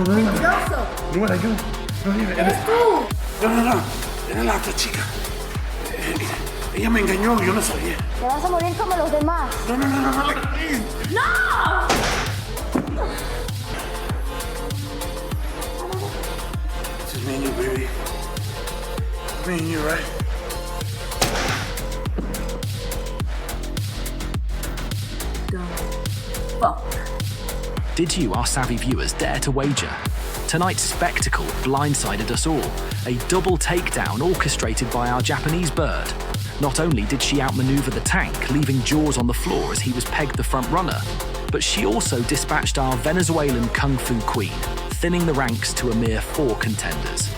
Mentiroso. No era yo. No, Eres tú. No. Era la otra chica. Ella me engañó, yo no sabía. Te vas a morir como los demás. No. ¡No! This is me and you, baby. Me and you, right? Fuck. Did you, our savvy viewers, dare to wager? Tonight's spectacle blindsided us all. A double takedown orchestrated by our Japanese bird. Not only did she outmaneuver the tank, leaving Jaws on the floor as he was pegged the front runner, but she also dispatched our Venezuelan kung fu queen, thinning the ranks to a mere 4 contenders.